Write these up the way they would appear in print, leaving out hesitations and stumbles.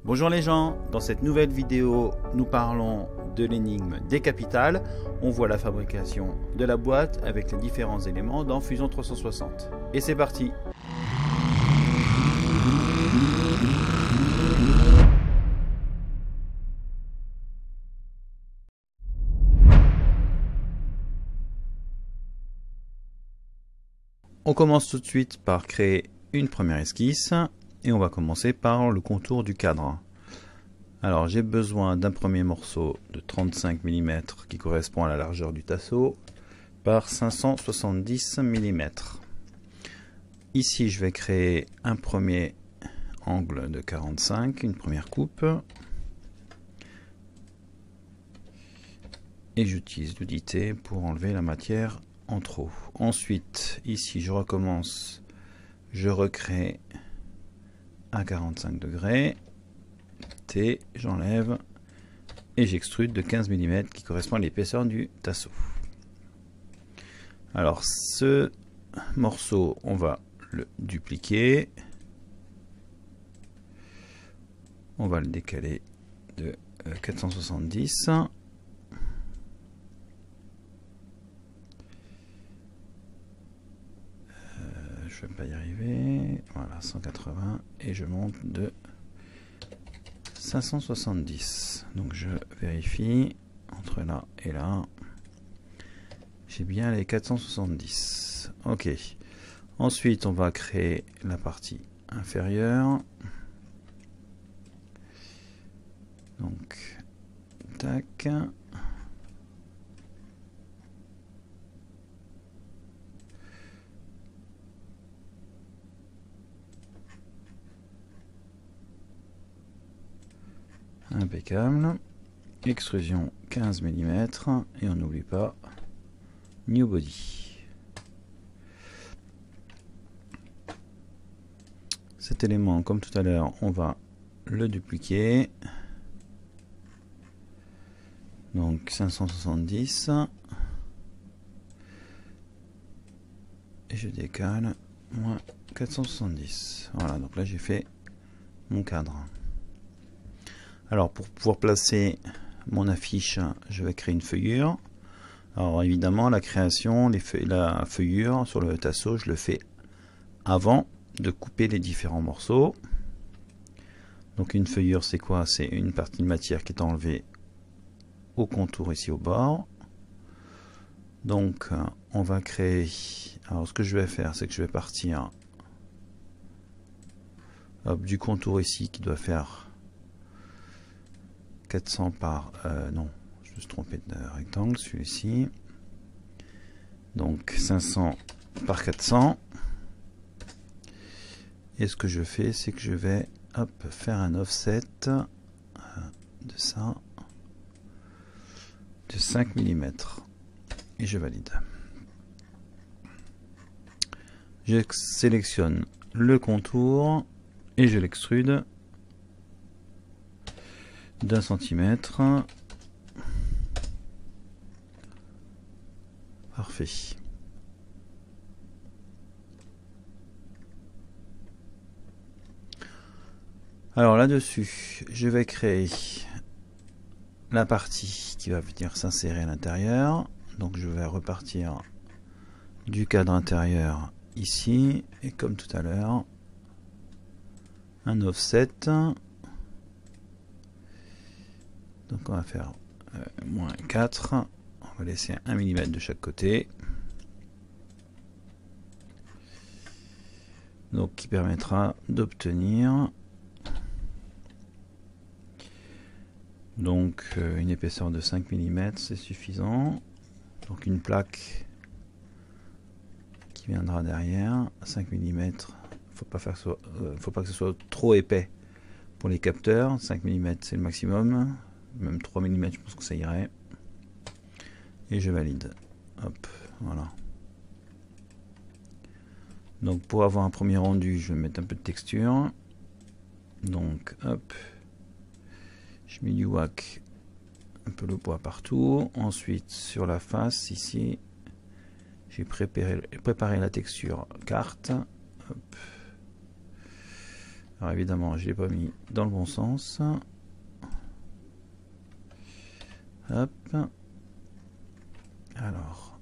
Bonjour les gens, dans cette nouvelle vidéo, nous parlons de l'énigme des capitales. On voit la fabrication de la boîte avec les différents éléments dans Fusion 360. Et c'est parti! On commence tout de suite par créer une première esquisse et on va commencer par le contour du cadre. Alors j'ai besoin d'un premier morceau de 35 mm qui correspond à la largeur du tasseau par 570 mm. Ici je vais créer un premier angle de 45, une première coupe. Et j'utilise l'unité pour enlever la matière en trop. Ensuite, ici je recommence, je recrée à 45 degrés, T, j'enlève et j'extrude de 15 mm qui correspond à l'épaisseur du tasseau. Alors ce morceau, on va le dupliquer, on va le décaler de 470. Je vais pas y arriver, voilà 180 et je monte de 570. Donc je vérifie entre là et là, j'ai bien les 470. Ok, ensuite on va créer la partie inférieure. Donc tac. Impeccable. Extrusion 15 mm et on n'oublie pas New Body. Cet élément, comme tout à l'heure, on va le dupliquer. Donc 570 et je décale moins 470. Voilà, donc là j'ai fait mon cadre. Alors pour pouvoir placer mon affiche, je vais créer une feuillure. Alors évidemment la création, la feuillure sur le tasseau, je le fais avant de couper les différents morceaux. Donc une feuillure c'est quoi? C'est une partie de matière qui est enlevée au contour ici au bord. Donc on va créer, alors ce que je vais faire c'est que je vais partir du contour ici qui doit faire 400 par, non, je me suis trompé de rectangle, celui-ci. Donc 500 par 400. Et ce que je fais, c'est que je vais faire un offset de ça, de 5 mm. Et je valide. Je sélectionne le contour et je l'extrude d'1 centimètre. Parfait. Alors là-dessus, je vais créer la partie qui va venir s'insérer à l'intérieur. Donc je vais repartir du cadre intérieur ici et comme tout à l'heure, un offset. Donc on va faire moins 4, on va laisser 1 mm de chaque côté. Donc qui permettra d'obtenir donc une épaisseur de 5 mm, c'est suffisant. Donc une plaque qui viendra derrière, 5 mm, faut pas que ce soit trop épais pour les capteurs, 5 mm c'est le maximum. Même 3 mm je pense que ça irait. Et je valide. Hop, voilà. Donc pour avoir un premier rendu, je vais mettre un peu de texture. Donc hop, je mets du wax, un peu le bois partout. Ensuite sur la face ici, j'ai préparé la texture carte. Hop. Alors évidemment, je l'ai pas mis dans le bon sens. Hop. Alors.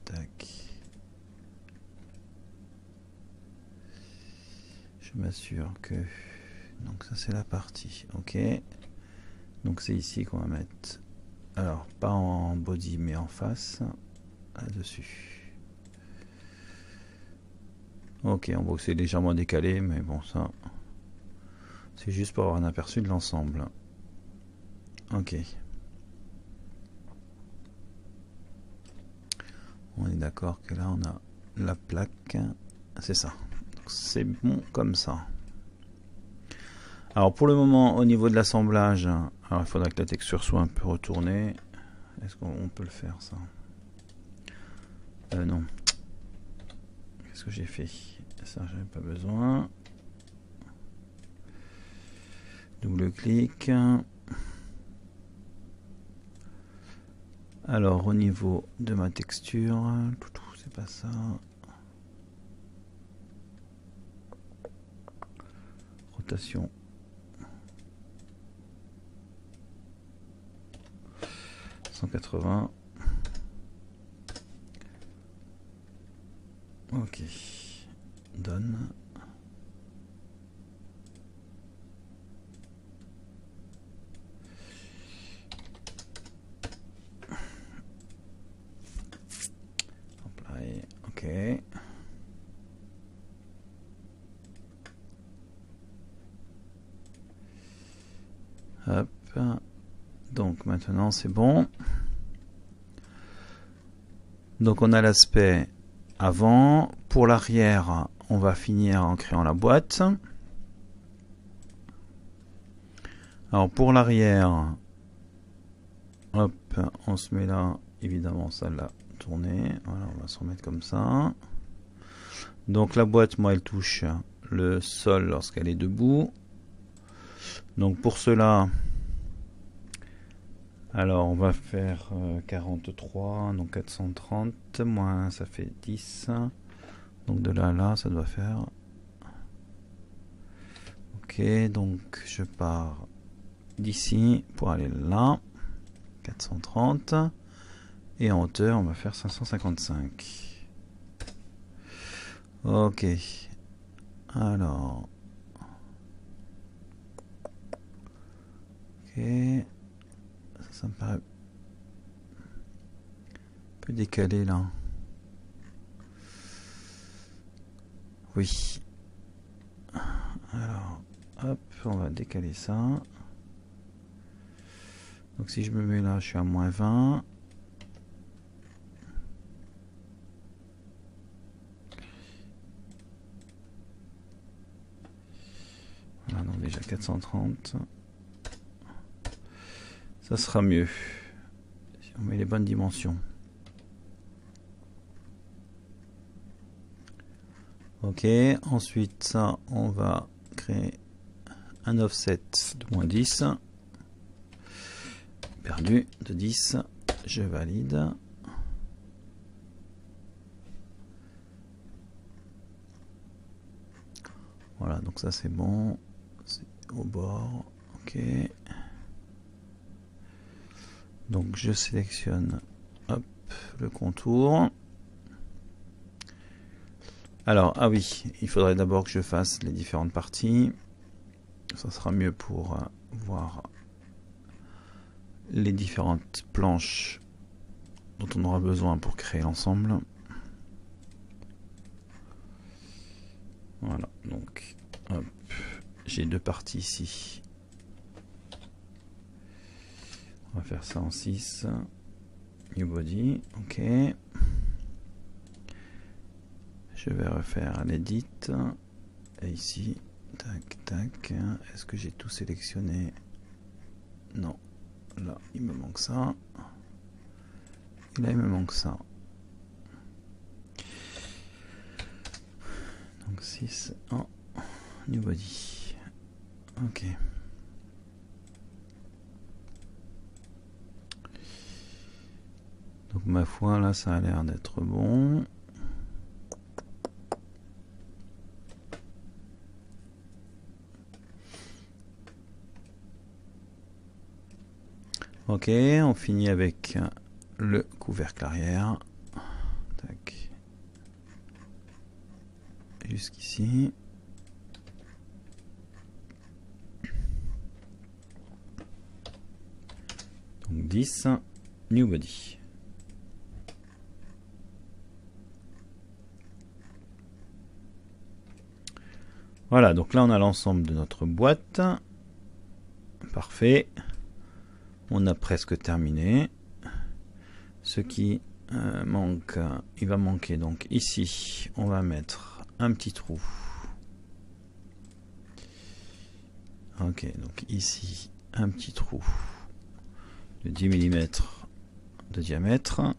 Tac. Je m'assure que... Donc ça c'est la partie. Ok. Donc c'est ici qu'on va mettre... Alors, pas en body, mais en face. Là-dessus. Ok, en gros c'est légèrement décalé, mais bon ça... C'est juste pour avoir un aperçu de l'ensemble. Ok. On est d'accord que là on a la plaque. C'est ça. C'est bon comme ça. Alors pour le moment au niveau de l'assemblage, alors il faudra que la texture soit un peu retournée. Est-ce qu'on peut le faire ça? Non. Qu'est-ce que j'ai fait? Ça j'avais pas besoin. Double clic. Alors au niveau de ma texture, c'est pas ça. Rotation. Ok. Donne. Apply. Ok. Hop. Donc maintenant c'est bon. Donc on a l'aspect avant. Pour l'arrière, on va finir en créant la boîte. Alors pour l'arrière, hop, on se met là, évidemment ça l'a tourné. Voilà, on va se remettre comme ça. Donc la boîte, moi, elle touche le sol lorsqu'elle est debout. Donc pour cela, alors on va faire 43, donc 430, moins ça fait 10. Donc de là à là, ça doit faire... Ok, donc je pars d'ici pour aller là. 430. Et en hauteur, on va faire 555. Ok. Alors... Ok. Ça me paraît un peu décalé là. Oui. Alors, hop, on va décaler ça. Donc si je me mets là, je suis à moins 20. Voilà, donc déjà 430. Ça sera mieux si on met les bonnes dimensions. Ok, ensuite ça, on va créer un offset de moins 10. Perdu de 10. Je valide. Voilà, donc ça c'est bon. C'est au bord. Ok. Donc je sélectionne hop, le contour. Alors, ah oui, il faudrait d'abord que je fasse les différentes parties. Ça sera mieux pour voir les différentes planches dont on aura besoin pour créer l'ensemble. Voilà, donc hop, j'ai deux parties ici. On va faire ça en 6. New body, ok. Je vais refaire l'édit. Et ici, tac, tac. Est-ce que j'ai tout sélectionné? Non. Là, il me manque ça. Et là, il me manque ça. Donc 6 en new body. Ok. Donc ma foi, là, ça a l'air d'être bon. Ok, on finit avec le couvercle arrière. Tac. Jusqu'ici. Donc 10, new body. Voilà, donc là on a l'ensemble de notre boîte. Parfait. On a presque terminé. Ce qui manque, il va manquer donc ici, on va mettre un petit trou. Ok, donc ici, un petit trou de 10 mm de diamètre.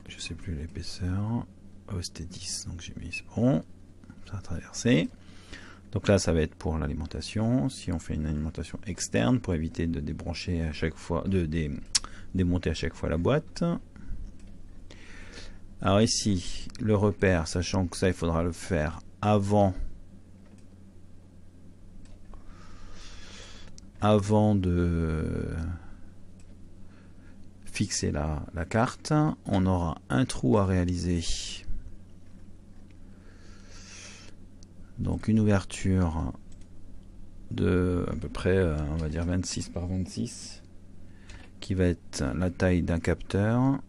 Je sais plus l'épaisseur. Oh, c'était 10, donc j'ai mis, c'est bon. Ça a traversé. Donc là, ça va être pour l'alimentation. Si on fait une alimentation externe, pour éviter de débrancher à chaque fois, de démonter à chaque fois la boîte. Alors ici, le repère, sachant que ça, il faudra le faire avant de fixer la carte. On aura un trou à réaliser. Donc une ouverture de à peu près, on va dire 26 par 26, qui va être la taille d'un capteur.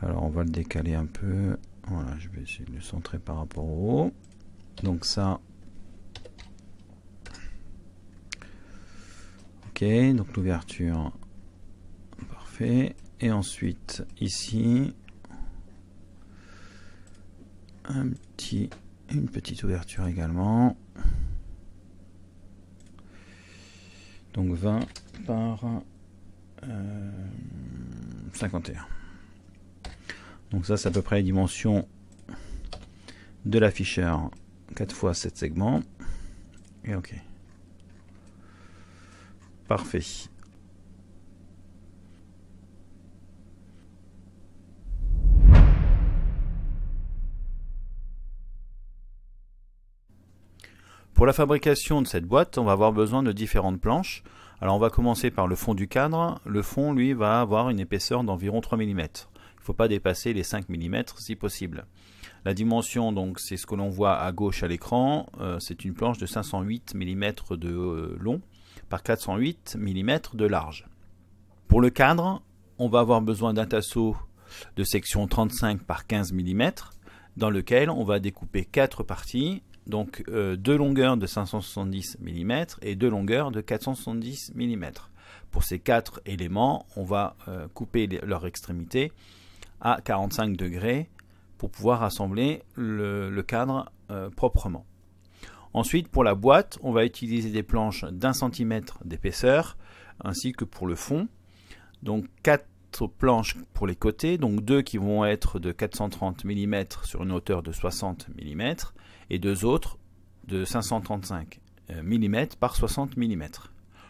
Alors on va le décaler un peu. Voilà, je vais essayer de le centrer par rapport au haut. Donc ça. Ok, donc l'ouverture. Parfait. Et ensuite, ici, une petite ouverture également. Donc 20 par 51. Donc ça, c'est à peu près les dimensions de l'afficheur 4 x 7 segments. Et ok. Parfait. Pour la fabrication de cette boîte, on va avoir besoin de différentes planches. Alors on va commencer par le fond du cadre. Le fond, lui, va avoir une épaisseur d'environ 3 mm. Il ne faut pas dépasser les 5 mm si possible. La dimension, donc, c'est ce que l'on voit à gauche à l'écran. C'est une planche de 508 mm de long par 408 mm de large. Pour le cadre, on va avoir besoin d'un tasseau de section 35 par 15 mm dans lequel on va découper 4 parties. Donc 2 longueurs de 570 mm et 2 longueurs de 470 mm. Pour ces 4 éléments, on va couper leurs extrémités à 45 degrés pour pouvoir assembler le cadre proprement. Ensuite, pour la boîte, on va utiliser des planches d'1 cm d'épaisseur, ainsi que pour le fond. Donc 4 planches pour les côtés, donc 2 qui vont être de 430 mm sur une hauteur de 60 mm, et 2 autres de 535 mm par 60 mm.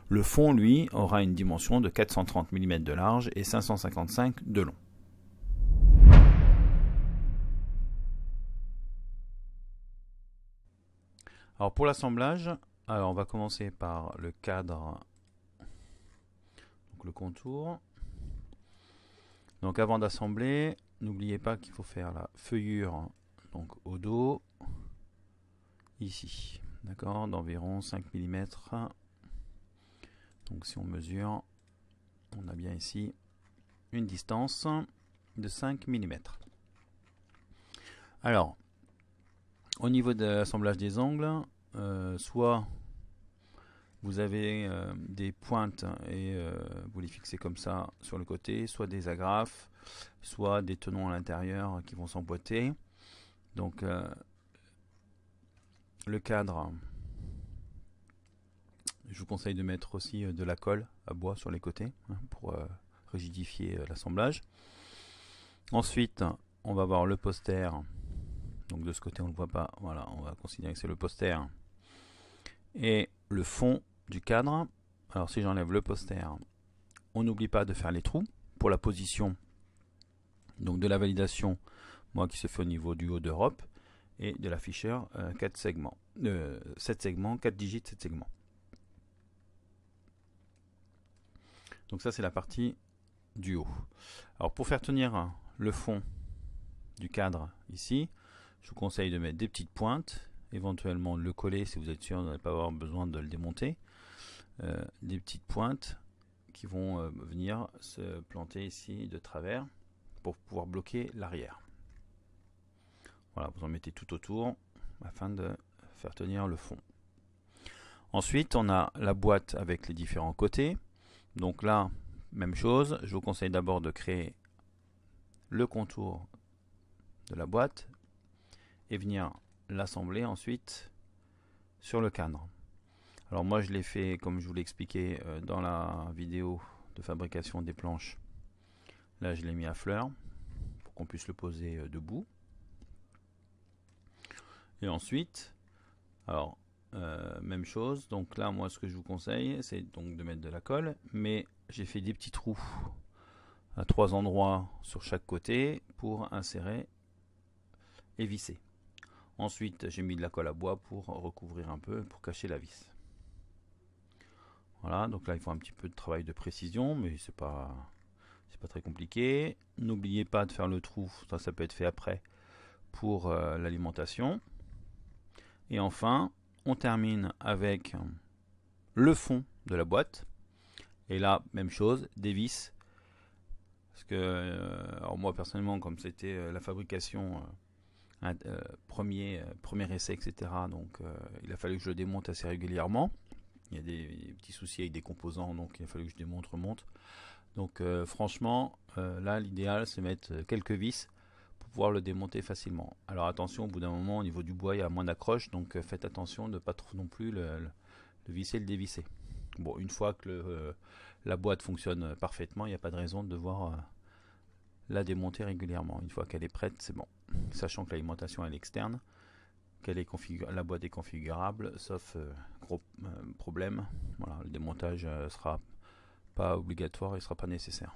Le fond, lui, aura une dimension de 430 mm de large et 555 de long. Alors pour l'assemblage, on va commencer par le cadre, donc le contour. Donc avant d'assembler, n'oubliez pas qu'il faut faire la feuillure donc au dos, ici, d'accord, d'environ 5 mm. Donc si on mesure, on a bien ici une distance de 5 mm. Alors, au niveau de l'assemblage des angles, soit vous avez des pointes et vous les fixez comme ça sur le côté, soit des agrafes, soit des tenons à l'intérieur qui vont s'emboîter. Donc le cadre, je vous conseille de mettre aussi de la colle à bois sur les côtés pour rigidifier l'assemblage. Ensuite, on va voir le poster. Donc de ce côté on ne le voit pas, voilà, on va considérer que c'est le poster. Et le fond du cadre. Alors si j'enlève le poster, on n'oublie pas de faire les trous pour la position donc de la validation, moi qui se fait au niveau du haut d'Europe, et de l'afficheur 4 segments, 7 segments, 4 digits, 7 segments. Donc ça c'est la partie du haut. Alors pour faire tenir le fond du cadre ici, je vous conseille de mettre des petites pointes, éventuellement de le coller si vous êtes sûr de ne pas avoir besoin de le démonter. Des petites pointes qui vont venir se planter ici de travers pour pouvoir bloquer l'arrière. Voilà, vous en mettez tout autour afin de faire tenir le fond. Ensuite, on a la boîte avec les différents côtés. Donc là, même chose, je vous conseille d'abord de créer le contour de la boîte et venir l'assembler ensuite sur le cadre. Alors moi je l'ai fait comme je vous l'ai expliqué dans la vidéo de fabrication des planches. Là je l'ai mis à fleur pour qu'on puisse le poser debout. Et ensuite, alors même chose, donc là moi ce que je vous conseille c'est donc de mettre de la colle, mais j'ai fait des petits trous à 3 endroits sur chaque côté pour insérer et visser. Ensuite j'ai mis de la colle à bois pour recouvrir un peu, pour cacher la vis. Voilà, donc là il faut un petit peu de travail de précision, mais c'est pas très compliqué. N'oubliez pas de faire le trou, ça peut être fait après, pour l'alimentation. Et enfin on termine avec le fond de la boîte, et là même chose, des vis, parce que alors moi personnellement comme c'était la fabrication premier essai, etc., donc il a fallu que je le démonte assez régulièrement. Il y a des petits soucis avec des composants, donc il a fallu que je démonte, remonte. Donc franchement là l'idéal c'est mettre quelques vis pour pouvoir le démonter facilement. Alors attention, au bout d'un moment au niveau du bois il y a moins d'accroche, donc faites attention de ne pas trop non plus le visser et le dévisser. Bon, une fois que la boîte fonctionne parfaitement, il n'y a pas de raison de devoir la démonter régulièrement. Une fois qu'elle est prête, c'est bon. Sachant que l'alimentation est externe, la boîte est configurable, sauf gros problème. Voilà, le démontage sera pas obligatoire, il sera pas nécessaire.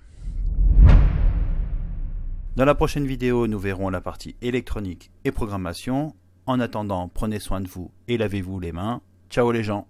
Dans la prochaine vidéo, nous verrons la partie électronique et programmation. En attendant, prenez soin de vous et lavez-vous les mains. Ciao les gens!